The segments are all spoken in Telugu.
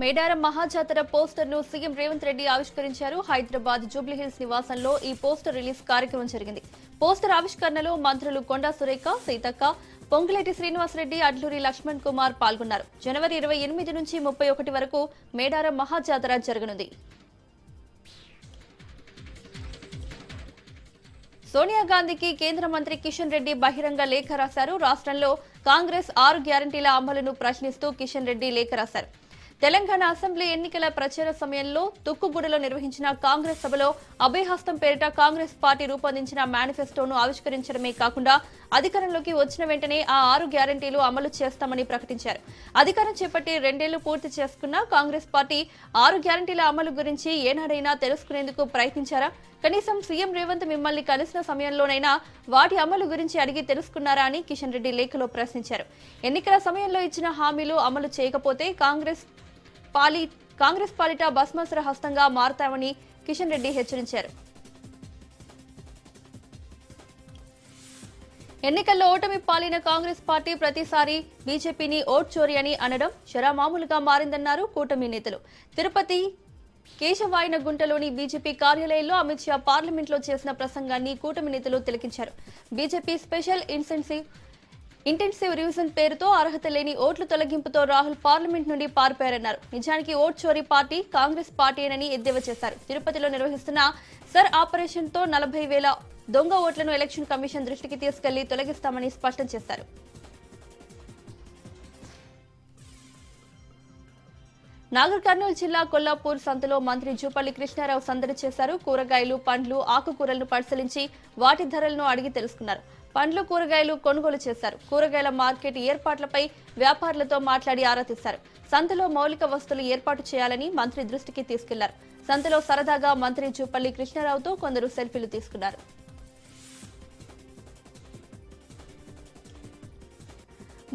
మేడారం మహాజాతర పోస్టర్ ను సీఎం రేవంత్ రెడ్డి ఆవిష్కరించారు. హైదరాబాద్ జూబ్లీహిల్స్ నివాసంలో ఈ పోస్టర్ రిలీజ్ కార్యక్రమం జరిగింది. పోస్టర్ ఆవిష్కరణలో మంత్రులు కొండా సురేఖ, సీతక్క, పొంగులేటి శ్రీనివాసరెడ్డి, అడ్లూరి లక్ష్మణ్ కుమార్ పాల్గొన్నారు. జనవరి 28 నుంచి 31 వరకు మేడారం మహాజాతర జరగనుంది. సోనియా గాంధీకి కేంద్ర మంత్రి కిషన్ రెడ్డి బహిరంగ లేఖ రాశారు. రాష్ట్రంలో కాంగ్రెస్ 6 గ్యారంటీల అమలును ప్రశ్నిస్తూ కిషన్ రెడ్డి లేఖ రాశారు. తెలంగాణ అసెంబ్లీ ఎన్నికల ప్రచార సమయంలో తుక్కుగూడలో నిర్వహించిన కాంగ్రెస్ సభలో అభయహస్తం పేరిట కాంగ్రెస్ పార్టీ రూపొందించిన మేనిఫెస్టోను ఆవిష్కరించడమే కాకుండా అధికారంలోకి వచ్చిన వెంటనే ఆ 6 గ్యారంటీలు అమలు చేస్తామని ప్రకటించారు. అధికారం చేపట్టి 2 ఏళ్లు పూర్తి చేసుకున్న కాంగ్రెస్ పార్టీ 6 గ్యారంటీల అమలు గురించి ఏనాడైనా తెలుసుకునేందుకు ప్రయత్నించారా? కనీసం సీఎం రేవంత్ మిమ్మల్ని కలిసిన సమయంలోనైనా వాటి అమలు గురించి అడిగి తెలుసుకున్నారా అని కిషన్ రెడ్డి లేఖలో ప్రశ్నించారు. ఎన్నికల సమయంలో ఇచ్చిన హామీలు అమలు చేయకపోతే కాంగ్రెస్ పాలిట భస్మాసుర హస్తంగా మారతామని కిషన్ రెడ్డి హెచ్చరించారు. ఎన్నికల్లో ఓటమి పాలిన కాంగ్రెస్ పార్టీ ప్రతిసారి బీజేపీని ఓట్ చోరీ అని అనడం శరామామూలుగా మారిందన్నారు కూటమి నేతలు. తిరుపతి కేశవాయన గుంటలోని బీజేపీ కార్యాలయంలో అమిత్ షా పార్లమెంట్లో చేసిన ప్రసంగాన్ని కూటమి నేతలు తిలకించారు. బీజేపీ స్పెషల్ ఇంటెన్సివ్ రివిజన్ పేరుతో అర్హత లేని ఓట్ల తొలగింపుతో రాహుల్ పార్లమెంట్ నుండి పారిపోయారన్నారు. నిజానికి ఓట్ చోరీ పార్టీ కాంగ్రెస్ పార్టీనని ఎద్దేవా చేశారు. తిరుపతిలో నిర్వహిస్తున్న సర్ ఆపరేషన్ తో 40,000 దొంగ ఓట్లను ఎలక్షన్ కమిషన్ దృష్టికి తీసుకెళ్లి తొలగిస్తామని స్పష్టం చేశారు. నాగర్ కర్నూలు జిల్లా కొల్లాపూర్ సంతలో మంత్రి జూపల్లి కృష్ణారావు సందడి చేశారు. కూరగాయలు, పండ్లు, ఆకుకూరలను పరిశీలించి వాటి ధరలను అడిగి తెలుసుకున్నారు. పండ్లు, కూరగాయలు కొనుగోలు చేశారు. కూరగాయల మార్కెట్ ఏర్పాట్లపై వ్యాపారులతో మాట్లాడి ఆరా తీశారు. సంతలో మౌలిక వస్తువులు ఏర్పాటు చేయాలని మంత్రి దృష్టికి తీసుకెళ్లారు. సంతలో సరదాగా మంత్రి జూపల్లి కృష్ణారావుతో కొందరు సెల్ఫీలు తీసుకున్నారు.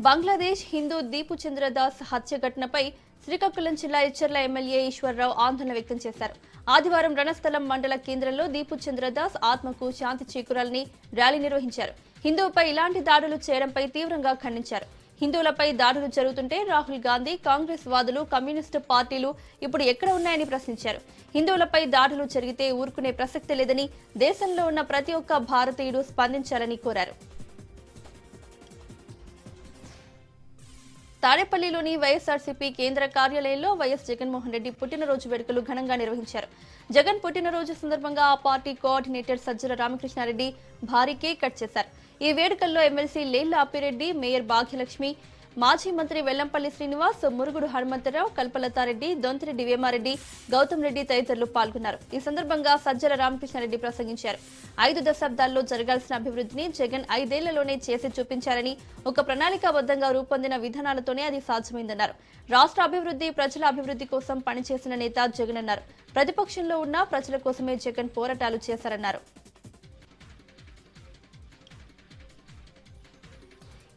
బంగ్లాదేశ్ హిందూ దీపు చంద్రదాస్ హత్య ఘటనపై శ్రీకాకుళం జిల్లా ఇచ్చర్ల ఎమ్మెల్యే ఈశ్వర్రావు ఆందోళన వ్యక్తం చేశారు. ఆదివారం రణస్థలం మండల కేంద్రంలో దీపు చంద్రదాస్ ఆత్మకు శాంతి చేకూరాలని ర్యాలీ నిర్వహించారు. హిందువుపై ఇలాంటి దాడులు చేయడంపై తీవ్రంగా ఖండించారు. హిందువులపై దాడులు జరుగుతుంటే రాహుల్ గాంధీ, కాంగ్రెస్ వాదులు, కమ్యూనిస్టు పార్టీలు ఇప్పుడు ఎక్కడ ఉన్నాయని ప్రశ్నించారు. హిందువులపై దాడులు జరిగితే ఊరుకునే ప్రసక్తి లేదని, దేశంలో ఉన్న ప్రతి ఒక్క భారతీయుడు స్పందించాలని కోరారు. తాడేపల్లిలోని వైఎస్ఆర్సీపీ కేంద్ర కార్యాలయంలో వైఎస్ జగన్మోహన్ రెడ్డి పుట్టినరోజు వేడుకలు ఘనంగా నిర్వహించారు. జగన్ పుట్టినరోజు సందర్భంగా ఆ పార్టీ కోఆర్డినేటర్ సజ్జల రామకృష్ణారెడ్డి భారీ కేక్ కట్ చేశారు. ఈ వేడుకల్లో ఎమ్మెల్సీ లేళ్ల అప్పిరెడ్డి, మేయర్ భాగ్యలక్ష్మి, మాజీ మంత్రి వెల్లంపల్లి శ్రీనివాస్, మురుగుడు హనుమంతరావు, కల్పలతారెడ్డి, దొంతిరెడ్డి వేమారెడ్డి, గౌతమ్ రెడ్డి తదితరులు పాల్గొన్నారు. ఈ సందర్భంగా సజ్జల రామకృష్ణారెడ్డి ప్రసంగించారు. 5 దశాబ్దాల్లో జరగాల్సిన అభివృద్ధిని జగన్ 5 ఏళ్లలోనే చేసి చూపించారని, ఒక ప్రణాళికాబద్ధంగా రూపొందిన విధానాలతోనే అది సాధ్యమైందన్నారు. రాష్ట్ర అభివృద్ధి, ప్రజల అభివృద్ధి కోసం పనిచేసిన నేత జగన్ అన్నారు. ప్రతిపక్షంలో ఉన్న ప్రజల కోసమే జగన్ పోరాటాలు చేశారన్నారు.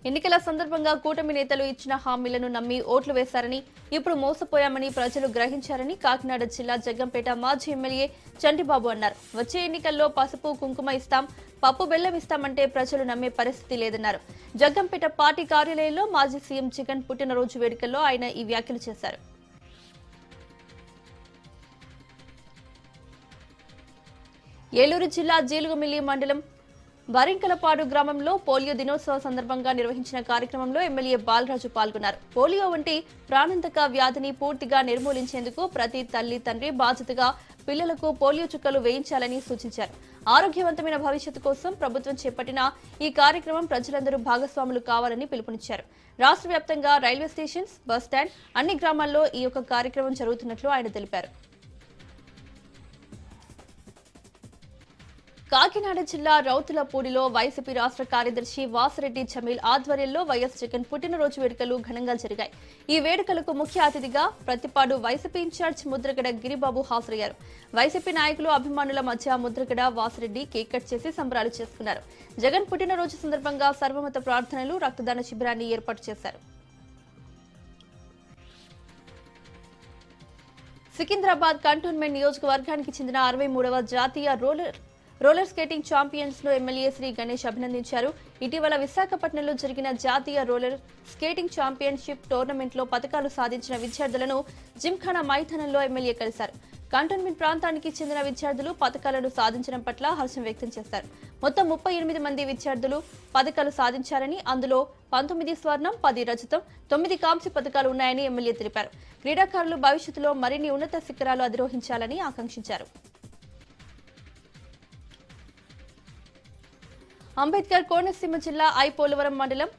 ఎన్నికల సందర్భంగా కూటమి నేతలు ఇచ్చిన హామీలను నమ్మి ఓట్లు వేశారని, ఇప్పుడు మోసపోయామని ప్రజలు గ్రహించారని కాకినాడ జిల్లా జగ్గంపేట మాజీ ఎమ్మెల్యే చంటిబాబు అన్నారు. వచ్చే ఎన్నికల్లో పసుపు, కుంకుమ ఇస్తాం, పప్పు బెల్లం ఇస్తామంటే ప్రజలు నమ్మే పరిస్థితి లేదన్నారు. జగ్గంపేట పార్టీ కార్యాలయంలో మాజీ సీఎం జగన్ పుట్టినరోజు వేడుకల్లో ఆయన ఈ వ్యాఖ్యలు చేశారు. ఏలూరు జిల్లా జీలుగుమిల్లి మండలం వరింకలపాడు గ్రామంలో పోలియో దినోత్సవ సందర్భంగా నిర్వహించిన కార్యక్రమంలో ఎమ్మెల్యే బాలరాజు పాల్గొన్నారు. పోలియో వంటి ప్రాణాంతక వ్యాధిని పూర్తిగా నిర్మూలించేందుకు ప్రతి తల్లి, తండ్రి బాధ్యతగా పిల్లలకు పోలియో చుక్కలు వేయించాలని సూచించారు. ఆరోగ్యవంతమైన భవిష్యత్తు కోసం ప్రభుత్వం చేపట్టిన ఈ కార్యక్రమం ప్రజలందరూ భాగస్వాములు కావాలని పిలుపునిచ్చారు. రాష్ట్ర వ్యాప్తంగా రైల్వే స్టేషన్స్, బస్ స్టాండ్, అన్ని గ్రామాల్లో ఈ యొక్క కార్యక్రమం జరుగుతున్నట్లు ఆయన తెలిపారు. కాకినాడ జిల్లా రౌతులపూడిలో వైసీపీ రాష్ట్ర కార్యదర్శి వాసిరెడ్డి జమీల్ ఆధ్వర్యంలో వైఎస్ జగన్ పుట్టినరోజు వేడుకలు ఘనంగా జరిగాయి. ఈ వేడుకలకు ముఖ్య అతిథిగా ప్రతిపాడు వైసీపీ ఇన్ఛార్జ్ ముద్రగడ గిరిబాబు హాజరయ్యారు. వైసీపీ నాయకులు, అభిమానుల మధ్య ముద్రగడ, వాసిరెడ్డి కేక్ కట్ చేసి సంబరాలు చేసుకున్నారు. జగన్ పుట్టినరోజు సందర్భంగా సర్వమత ప్రార్థనలు, రక్తదాన శిబిరాన్ని ఏర్పాటు చేశారు. సికింద్రాబాద్ కంటోన్మెంట్ నియోజకవర్గానికి చెందిన 63వ జాతీయ రోలర్ రోలర్ స్కేటింగ్ ఛాంపియన్స్ ను ఎమ్మెల్యే శ్రీ గణేష్ అభినందించారు. ఇటీవల విశాఖపట్నంలో జరిగిన జాతీయ రోలర్ స్కేటింగ్ ఛాంపియన్షిప్ టోర్నమెంట్ లో పతకాలు సాధించిన విద్యార్థులను జిమ్ఖానా మైదానంలో ఎమ్మెల్యే కలిశారు. కంటోన్మెంట్ ప్రాంతానికి చెందిన విద్యార్థులు పతకాలను సాధించడం పట్ల హర్షం వ్యక్తం చేశారు. మొత్తం 38 మంది విద్యార్థులు పతకాలు సాధించారని, అందులో 19 స్వర్ణం, 10 రజతం, 9 కాంస్య పతకాలు ఉన్నాయని ఎమ్మెల్యే తెలిపారు. క్రీడాకారులు భవిష్యత్తులో మరిన్ని ఉన్నత శిఖరాలు అధిరోహించాలని ఆకాంక్షించారు. అంబేద్కర్ కోనసీమ జిల్లా పోలవరం మండలం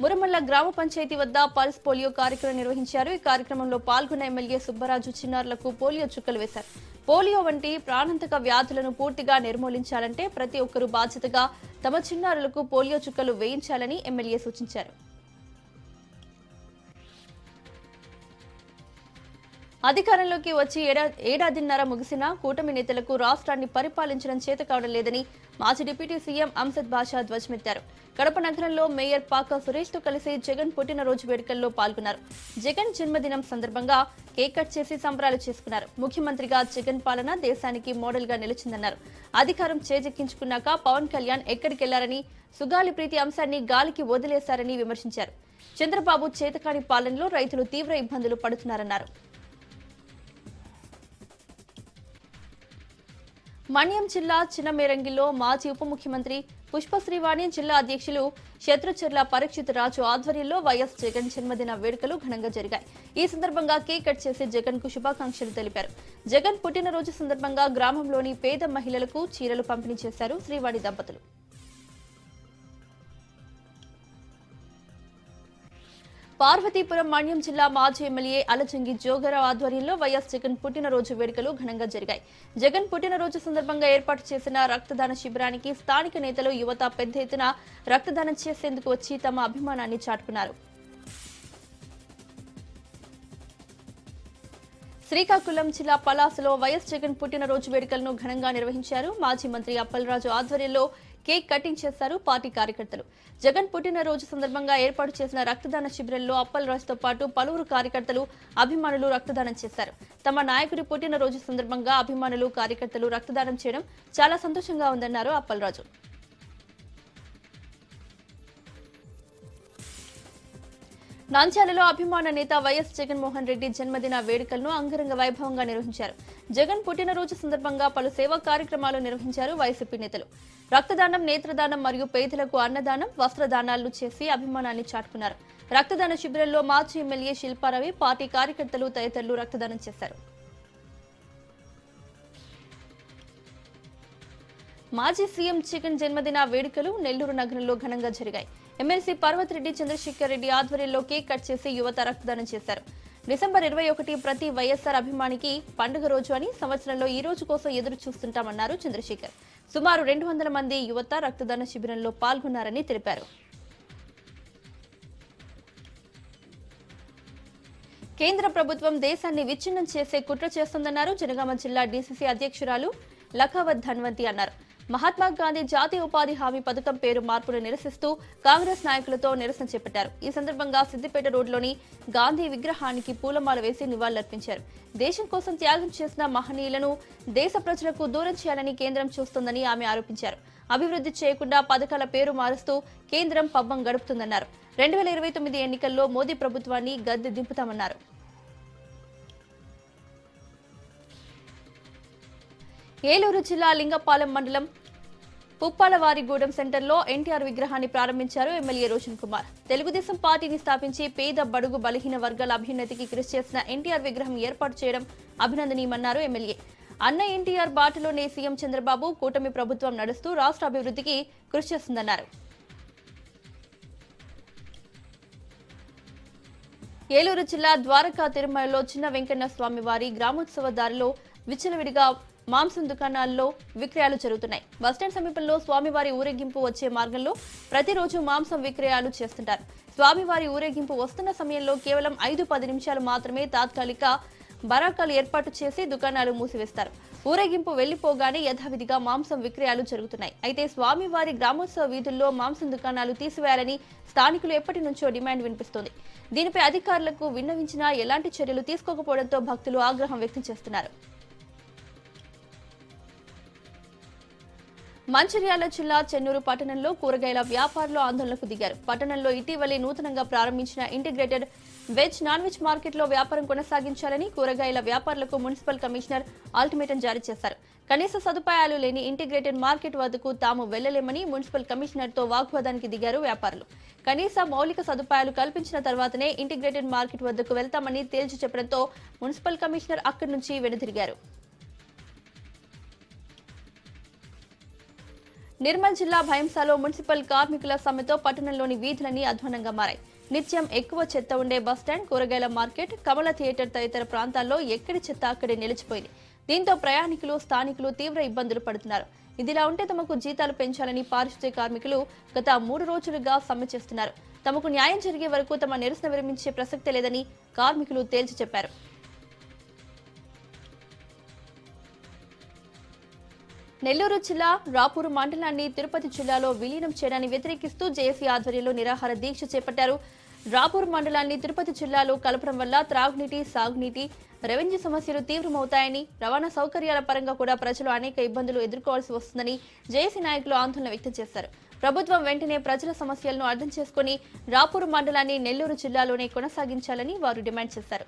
మురమల్ల గ్రామ పంచాయతీ వద్ద పల్స్ పోలియో కార్యక్రమం నిర్వహించారు. ఈ కార్యక్రమంలో పాల్గొన్న ఎమ్మెల్యే సుబ్బరాజు చిన్నారులకు పోలియో చుక్కలు వేశారు. పోలియో వంటి ప్రాణాంతక వ్యాధులను పూర్తిగా నిర్మూలించాలంటే ప్రతి ఒక్కరూ బాధ్యతగా తమ చిన్నారులకు పోలియో చుక్కలు వేయించాలని ఎమ్మెల్యే సూచించారు. అధికారంలోకి వచ్చి ఏడాదిన్నర ముగిసినా కూటమి నేతలకు రాష్ట్రాన్ని పరిపాలించడం చేతకావడం లేదని మాజీ డిప్యూటీ సీఎం అంసద్ బాషా ధ్వజమెత్తారు. కడప నగరంలో మేయర్ పాక సురేష్ తో కలిసి జగన్ పుట్టినరోజు వేడుకల్లో పాల్గొన్నారు. జగన్ జన్మదినం సందర్భంగా కేక్ కట్ చేసి సంబరాలు చేసుకున్నారు. ముఖ్యమంత్రిగా జగన్ పాలన దేశానికి మోడల్ గా నిలిచిందన్నారు. అధికారం చేజెక్కించుకున్నాక పవన్ కళ్యాణ్ ఎక్కడికెళ్లారని, సుగాలి ప్రీతి అంశాన్ని గాలికి వదిలేశారని విమర్శించారు. చంద్రబాబు చేతకాని పాలనలో రైతులు తీవ్ర ఇబ్బందులు పడుతున్నారన్నారు. మన్యం జిల్లా చిన్నమేరంగిలో మాజీ ఉప ముఖ్యమంత్రి పుష్పశ్రీవాణి, జిల్లా అధ్యక్షులు శత్రుచర్ల పరీక్షిత్ రాజు ఆధ్వర్యంలో వైఎస్ జగన్ జన్మదిన వేడుకలు ఘనంగా జరిగాయి. ఈ సందర్భంగా కేక్ కట్ చేసి జగన్ కు శుభాకాంక్షలు తెలిపారు. జగన్ పుట్టినరోజు సందర్భంగా గ్రామంలోని పేద మహిళలకు చీరలు పంపిణీ చేశారు శ్రీవాణి దంపతులు. పార్వతీపురం మన్యం జిల్లా మాజీ ఎమ్మెల్యే అలజంగి జోగరావు ఆధ్వర్యంలో వైఎస్ జగన్ పుట్టినరోజు వేడుకలు ఘనంగా జరిగాయి. జగన్ పుట్టినరోజు సందర్భంగా ఏర్పాటు చేసిన రక్తదాన శిబిరానికి స్థానిక నేతలు, యువత పెద్ద ఎత్తున రక్తదానం చేసేందుకు వచ్చి తమ అభిమానాన్ని చాటుకున్నారు. శ్రీకాకుళం జిల్లా పలాసలో వైఎస్ జగన్ పుట్టినరోజు వేడుకలను ఘనంగా నిర్వహించారు. మాజీ మంత్రి అప్పలరాజు ఆధ్వర్యంలో కేక్ కటింగ్ చేశారు పార్టీ కార్యకర్తలు. జగన్ పుట్టినరోజు సందర్భంగా ఏర్పాటు చేసిన రక్తదాన శిబిరంలో అప్పలరాజుతో పాటు పలువురు కార్యకర్తలు, అభిమానులు రక్తదానం చేశారు. తమ నాయకుడి పుట్టినరోజు సందర్భంగా అభిమానులు, కార్యకర్తలు రక్తదానం చేయడం చాలా సంతోషంగా ఉందన్నారు అప్పలరాజు. నంద్యాలలో అభిమాన నేత వైఎస్ జగన్మోహన్ రెడ్డి జన్మదిన వేడుకలను అంగరంగ వైభవంగా నిర్వహించారు. జగన్ పుట్టినరోజు సందర్భంగా పలు సేవా కార్యక్రమాలు నిర్వహించారు వైసీపీ నేతలు. రక్తదానం, నేత్రదానం మరియు పేదలకు అన్నదానం, వస్త్రదానాలు చేసి అభిమానాన్ని చాటుకున్నారు. రక్తదాన శిబిరంలో మాజీ ఎమ్మెల్యే శిల్పారవి, పార్టీ కార్యకర్తలు తదితరులు రక్తదానం చేశారు. మాజీ సీఎం జగన్ జన్మదిన వేడుకలు నెల్లూరు నగరంలో ఘనంగా జరిగాయి. ఎమ్మెల్సీ పర్వతిరెడ్డి చంద్రశేఖర్ రెడ్డి ఆధ్వర్యంలో కేక్ కట్ చేసి యువత రక్తదానం చేశారు. డిసెంబర్ 21 ప్రతి వైఎస్ఆర్ అభిమానికి పండుగ రోజు అని, సంవత్సరంలో ఈ రోజు కోసం ఎదురు చూస్తుంటామన్నారు చంద్రశేఖర్. సుమారు 200 మంది యువత రక్తదాన శిబిరంలో పాల్గొన్నారని తెలిపారు. కేంద్ర ప్రభుత్వం దేశాన్ని విచ్ఛిన్నం చేసే కుట్ర చేస్తోందన్నారు జనగామ జిల్లా డీసీసీ అధ్యక్షురాలు లఖావత్ ధన్వంతి అన్నారు. మహాత్మా గాంధీ జాతీయ ఉపాధి హామీ పథకం పేరు మార్పును నిరసిస్తూ కాంగ్రెస్ నాయకులతో నిరసన చేపట్టారు. ఈ సందర్భంగా సిద్దిపేట రోడ్లోని గాంధీ విగ్రహానికి పూలమాల వేసి నివాళులర్పించారు. దేశం కోసం త్యాగం చేసిన మహనీయులను దేశ ప్రజలకు దూరం చేయాలని కేంద్రం చూస్తోందని ఆమె ఆరోపించారు. అభివృద్ధి చేయకుండా పథకాల పేరు మారుస్తూ కేంద్రం పబ్బం గడుపుతుందన్నారు. 2029 ఎన్నికల్లో మోదీ ప్రభుత్వాన్ని గద్దె దింపుతామన్నారు. ఏలూరు జిల్లా లింగపాలెం మండలం పుప్పాలవారిగూడెం సెంటర్లో ఎన్టీఆర్ విగ్రహాన్ని ప్రారంభించారు ఎమ్మెల్యే రోషన్ కుమార్. తెలుగుదేశం పార్టీని స్థాపించి పేద, బడుగు, బలహీన వర్గాల అభ్యున్నతికి కృషి చేసిన ఎన్టీఆర్ విగ్రహం ఏర్పాటు చేయడం అభినందనీయమన్నారు ఎమ్మెల్యే. అన్న ఎన్టీఆర్ బాటలోనే సీఎం చంద్రబాబు కూటమి ప్రభుత్వం నడుస్తూ రాష్ట్ర అభివృద్ధికి కృషి చేస్తుందన్నారు. ఏలూరు జిల్లా ద్వారకా తిరుమలలో చిన్న వెంకన్న స్వామి వారి గ్రామోత్సవ దారిలో విచ్చలవిడిగా మాంసం దుకాణాల్లో విక్రయాలు జరుగుతున్నాయి. బస్టాండ్ సమీపంలో స్వామివారి ఊరేగింపు వచ్చే మార్గంలో ప్రతిరోజు మాంసం విక్రయాలు చేస్తుంటారు. స్వామివారి ఊరేగింపు వస్తున్న సమయంలో కేవలం 5-10 నిమిషాలు మాత్రమే తాత్కాలిక బరాకాలు ఏర్పాటు చేసి దుకాణాలు మూసివేస్తారు. ఊరేగింపు వెళ్లిపోగానే యథావిధిగా మాంసం విక్రయాలు జరుగుతున్నాయి. అయితే స్వామివారి గ్రామోత్సవ వీధుల్లో మాంసం దుకాణాలు తీసివేయాలని స్థానికులు ఎప్పటి నుంచో డిమాండ్ వినిపిస్తోంది. దీనిపై అధికారులకు విన్నవించినా ఎలాంటి చర్యలు తీసుకోకపోవడంతో భక్తులు ఆగ్రహం వ్యక్తం చేస్తున్నారు. మంచిర్యాల జిల్లా చెన్నూరు పట్టణంలో కూరగాయల వ్యాపారులు ఆందోళనకు దిగారు. పట్టణంలో ఇటీవలే నూతనంగా ప్రారంభించిన ఇంటిగ్రేటెడ్ వెజ్ నాన్ వెజ్ మార్కెట్లో వ్యాపారం కొనసాగించాలని కూరగాయల వ్యాపారులకు మున్సిపల్ కమిషనర్ అల్టిమేటం జారీ చేశారు. కనీస సదుపాయాలు లేని ఇంటిగ్రేటెడ్ మార్కెట్ వద్దకు తాము వెళ్లలేమని మున్సిపల్ కమిషనర్తో వాగ్వాదానికి దిగారు వ్యాపారులు. కనీస మౌలిక సదుపాయాలు కల్పించిన తర్వాతనే ఇంటిగ్రేటెడ్ మార్కెట్ వద్దకు వెళ్తామని తేల్చి చెప్పడంతో మున్సిపల్ కమిషనర్ అక్కడి నుంచి వెనుదిరిగారు. నిర్మల్ జిల్లా భయంసాలో మున్సిపల్ కార్మికుల సమ్మెతో పట్టణంలోని వీధులన్నీ అధ్వానంగా మారాయి. నిత్యం ఎక్కువ చెత్త ఉండే బస్టాండ్, కూరగాయల మార్కెట్, కమల థియేటర్ తదితర ప్రాంతాల్లో ఎక్కడి చెత్త అక్కడే నిలిచిపోయింది. దీంతో ప్రయాణికులు, స్థానికులు తీవ్ర ఇబ్బందులు పడుతున్నారు. ఇదిలా ఉంటే తమకు జీతాలు పెంచాలని పారిశుద్ధ్య కార్మికులు గత 3 రోజులుగా సమ్మె చేస్తున్నారు. తమకు న్యాయం జరిగే వరకు తమ నిరసన విరమించే ప్రసక్తే లేదని కార్మికులు తేల్చి చెప్పారు. నెల్లూరు జిల్లా రాపూరు మండలాన్ని తిరుపతి జిల్లాలో విలీనం చేయడాన్ని వ్యతిరేకిస్తూ జేఏసీ ఆధ్వర్యంలో నిరాహార దీక్ష చేపట్టారు. రాపూరు మండలాన్ని తిరుపతి జిల్లాలో కలపడం వల్ల త్రాగునీటి, సాగునీటి, రెవెన్యూ సమస్యలు తీవ్రమవుతాయని, రవాణా సౌకర్యాల పరంగా కూడా ప్రజలు అనేక ఇబ్బందులు ఎదుర్కోవాల్సి వస్తుందని జేఏసీ నాయకులు ఆందోళన వ్యక్తం చేశారు. ప్రభుత్వం వెంటనే ప్రజల సమస్యలను అర్థం చేసుకుని రాపూరు మండలాన్ని నెల్లూరు జిల్లాలోనే కొనసాగించాలని వారు డిమాండ్ చేశారు.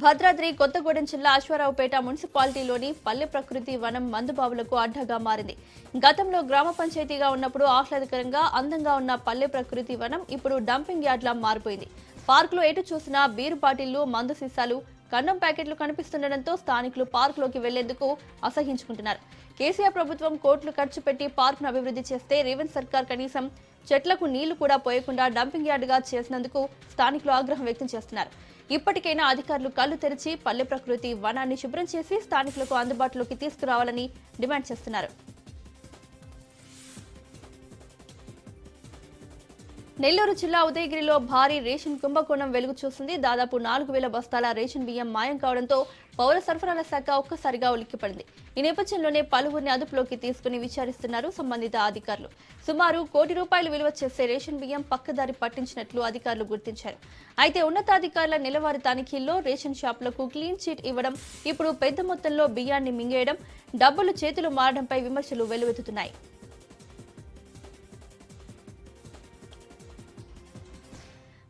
భద్రాద్రి కొత్తగూడెం జిల్లా అశ్వారావుపేట మున్సిపాలిటీలోని పల్లె ప్రకృతి వనం మందుబావులకు అడ్డాగా మారింది. గతంలో గ్రామ పంచాయతీగా ఉన్నప్పుడు ఆహ్లాదకరంగా అందంగా ఉన్న పల్లె ప్రకృతి వనం ఇప్పుడు డంపింగ్ యార్డ్లా మారిపోయింది. పార్కులో ఎటు చూసినా బీరు బాటిళ్లు, మందు సీసాలు, కన్నం ప్యాకెట్లు కనిపిస్తుండటంతో స్థానికులు పార్కులోకి వెళ్లేందుకు అసహించుకుంటున్నారు. కేసీఆర్ ప్రభుత్వం కోట్లు ఖర్చు పెట్టి పార్కును అభివృద్ధి చేస్తే రేవంత్ సర్కార్ కనీసం చెట్లకు నీళ్లు కూడా పోయకుండా డంపింగ్ యార్డుగా చేసినందుకు స్థానికులు ఆగ్రహం వ్యక్తం చేస్తున్నారు. ఇప్పటికైనా అధికారులు కళ్లు తెరిచి పల్లె ప్రకృతి వనాన్ని శుభ్రం చేసి స్థానికులకు అందుబాటులోకి తీసుకురావాలని డిమాండ్ చేస్తున్నారు. నెల్లూరు జిల్లా ఉదయగిరిలో భారీ రేషన్ కుంభకోణం వెలుగు చూసింది. దాదాపు 4,000 బస్తాల రేషన్ బియ్యం మాయం కావడంతో పౌర సరఫరాల శాఖ ఒక్కసారిగా ఉలిక్కిపడింది. ఈ నేపథ్యంలోనే పలువురిని అదుపులోకి తీసుకుని విచారిస్తున్నారు సంబంధిత అధికారులు. సుమారు ₹1 కోటి విలువ చేసే రేషన్ బియ్యం పక్కదారి పట్టించినట్లు అధికారులు గుర్తించారు. అయితే ఉన్నతాధికారుల నెలవారీ తనిఖీల్లో రేషన్ షాపులకు క్లీన్ చిట్ ఇవ్వడం, ఇప్పుడు పెద్ద మొత్తంలో బియ్యాన్ని మింగేయడం, డబ్బులు చేతులు మారడంపై విమర్శలు వెల్లువెత్తుతున్నాయి.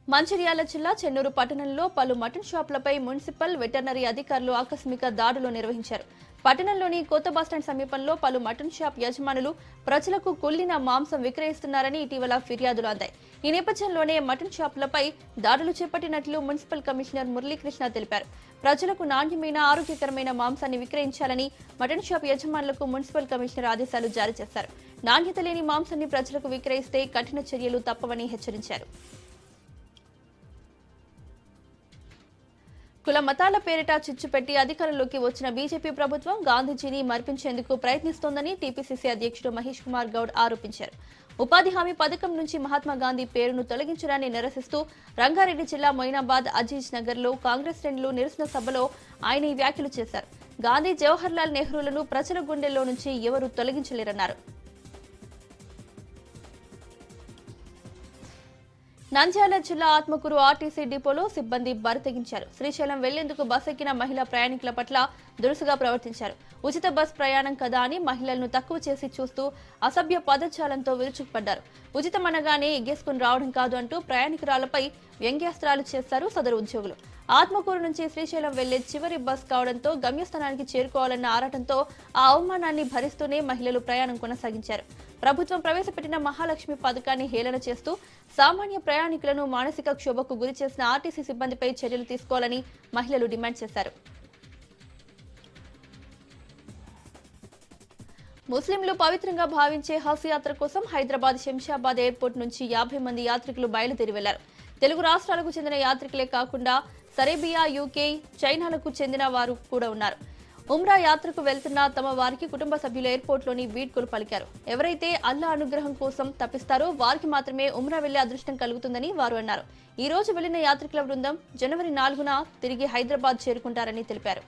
మంచిర్యాల జిల్లా చెన్నూరు పట్టణంలో పలు మటన్ షాపులపై మున్సిపల్, వెటర్నరీ అధికారులు ఆకస్మిక దాడులు నిర్వహించారు. పట్టణంలోని కొత్త బస్టాండ్ సమీపంలో పలు మటన్ షాప్ యజమానులు ప్రజలకు కుళ్లిన మాంసం విక్రయిస్తున్నారని ఇటీవల ఫిర్యాదులు అందాయి. ఈ నేపథ్యంలోనే మటన్ షాపులపై దాడులు చేపట్టినట్లు మున్సిపల్ కమిషనర్ మురళీకృష్ణ తెలిపారు. ప్రజలకు నాణ్యమైన, ఆరోగ్యకరమైన మాంసాన్ని విక్రయించాలని మటన్ షాప్ యజమానులకు మున్సిపల్ కమిషనర్ ఆదేశాలు జారీ చేశారు. నాణ్యత లేని మాంసాన్ని ప్రజలకు విక్రయిస్తే కఠిన చర్యలు తప్పవని హెచ్చరించారు. కుల మతాల పేరిట చిచ్చుపెట్టి అధికారంలోకి వచ్చిన బీజేపీ ప్రభుత్వం గాంధీజీని మరిపించేందుకు ప్రయత్నిస్తోందని టీపీసీసీ అధ్యక్షుడు మహేష్ కుమార్ గౌడ్ ఆరోపించారు. ఉపాధి హామీ పథకం నుంచి మహాత్మా గాంధీ పేరును తొలగించడాన్ని నిరసిస్తూ రంగారెడ్డి జిల్లా మొయినాబాద్, అజీజ్ నగర్ లో కాంగ్రెస్ శ్రేణులు నిరసన సభలో ఆయన ఈ వ్యాఖ్యలు చేశారు. గాంధీ, జవహర్ లాల్ నెహ్రూలను ప్రజల గుండెల్లో నుంచి ఎవరూ తొలగించలేరన్నారు. నంద్యాల జిల్లా ఆత్మకూరు ఆర్టీసీ డిపోలో సిబ్బంది బరితెగించారు. శ్రీశైలం వెళ్లేందుకు బస్ ఎక్కిన మహిళా ప్రయాణికుల పట్ల దురుసుగా ప్రవర్తించారు. ఉచిత బస్ ప్రయాణం కదా అని మహిళలను తక్కువ చేసి చూస్తూ అసభ్య పదజాలంతో విరుచుకుపడ్డారు. ఉచితమనగానే ఎగ్గేసుకుని రావడం కాదు అంటూ ప్రయాణికురాలపై వ్యంగ్యాస్త్రాలు చేశారు సదరు ఉద్యోగులు. ఆత్మకూరు నుంచి శ్రీశైలం వెళ్లే చివరి బస్ కావడంతో గమ్యస్థానానికి చేరుకోవాలన్న ఆరాటంతో ఆ అవమానాన్ని భరిస్తూనే మహిళలు ప్రయాణం కొనసాగించారు. ప్రభుత్వం ప్రవేశపెట్టిన మహాలక్ష్మి పథకాన్ని హేళన చేస్తూ సామాన్య ప్రయాణికులను మానసిక క్షోభకు గురి చేసిన ఆర్టీసీ సిబ్బందిపై చర్యలు తీసుకోవాలని మహిళలు డిమాండ్ చేశారు. ముస్లింలు పవిత్రంగా భావించే హజ్ యాత్ర కోసం హైదరాబాద్ శంషాబాద్ ఎయిర్పోర్ట్ నుంచి 50 మంది యాత్రికులు బయలుదేరి వెళ్లారు. తెలుగు రాష్ట్రాలకు చెందిన యాత్రికులే కాకుండా సరేబియా, యూకే, చైనాలకు చెందిన వారు కూడా ఉన్నారు. ఉమ్రా యాత్రకు వెళ్తున్న తమ వారికి కుటుంబ సభ్యులు ఎయిర్పోర్ట్లోని వీడ్కోలు పలికారు. ఎవరైతే అల్లా అనుగ్రహం కోసం తప్పిస్తారో వారికి మాత్రమే ఉమ్రా వెళ్లే అదృష్టం కలుగుతుందని వారు అన్నారు. ఈ రోజు వెళ్లిన యాత్రికుల బృందం జనవరి 4న తిరిగి హైదరాబాద్ చేరుకుంటారని తెలిపారు.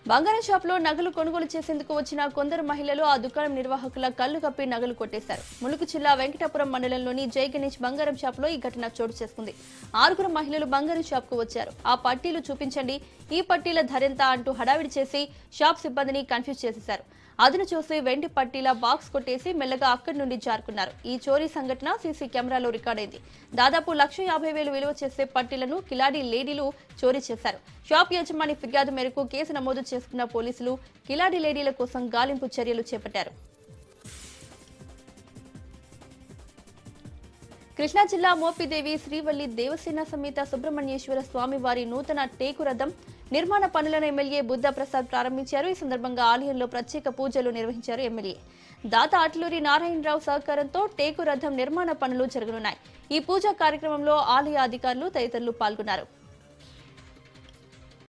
బంగారం షాప్ లో నగలు కొనుగోలు చేసేందుకు వచ్చిన కొందరు మహిళలు ఆ దుకాణం నిర్వాహకుల కళ్లు కప్పి నగలు కొట్టేశారు. ములుగు జిల్లా వెంకటాపురం మండలంలోని జై గణేష్ బంగారం షాప్ లో ఈ ఘటన చోటు చేసుకుంది. 6 మహిళలు బంగారం షాప్ కు వచ్చారు. ఆ పట్టీలు చూపించండి, ఈ పట్టీల ధరెంత అంటూ హడావిడి చేసి షాప్ సిబ్బందిని కన్ఫ్యూజ్ చేసేశారు. అదును చూసి వెండి పట్టీల బాక్స్ కొట్టేసి మెల్లగా అక్కడి నుండి జారుకున్నారు. ఈ చోరీ సంఘటన సీసీ కెమెరాలో రికార్డైంది. దాదాపు 1,50,000 విలువ చేసే పట్టీలను కిలాడి లేడీలు చోరీ చేశారు. షాప్ యజమాని ఫిర్యాదు మేరకు కేసు నమోదు చేసుకున్న పోలీసులు కిలాడి లేడీల కోసం గాలింపు చర్యలు చేపట్టారు. కృష్ణా జిల్లా మోపిదేవి శ్రీవల్లి దేవసేన సమేత సుబ్రహ్మణ్యేశ్వర స్వామి వారి నూతన టేకు రథం నిర్మాణ పనులను ఎమ్మెల్యే బుద్ధ ప్రసాద్ ప్రారంభించారు. ఈ సందర్భంగా ఆలయంలో ప్రత్యేక పూజలు నిర్వహించారు. ఎమ్మెల్యే దాత అట్లూరి నారాయణరావు సహకారంతో టేకు రథం నిర్మాణ పనులు జరగనున్నాయి. ఈ పూజా కార్యక్రమంలో ఆలయ అధికారులు తదితరులు పాల్గొన్నారు.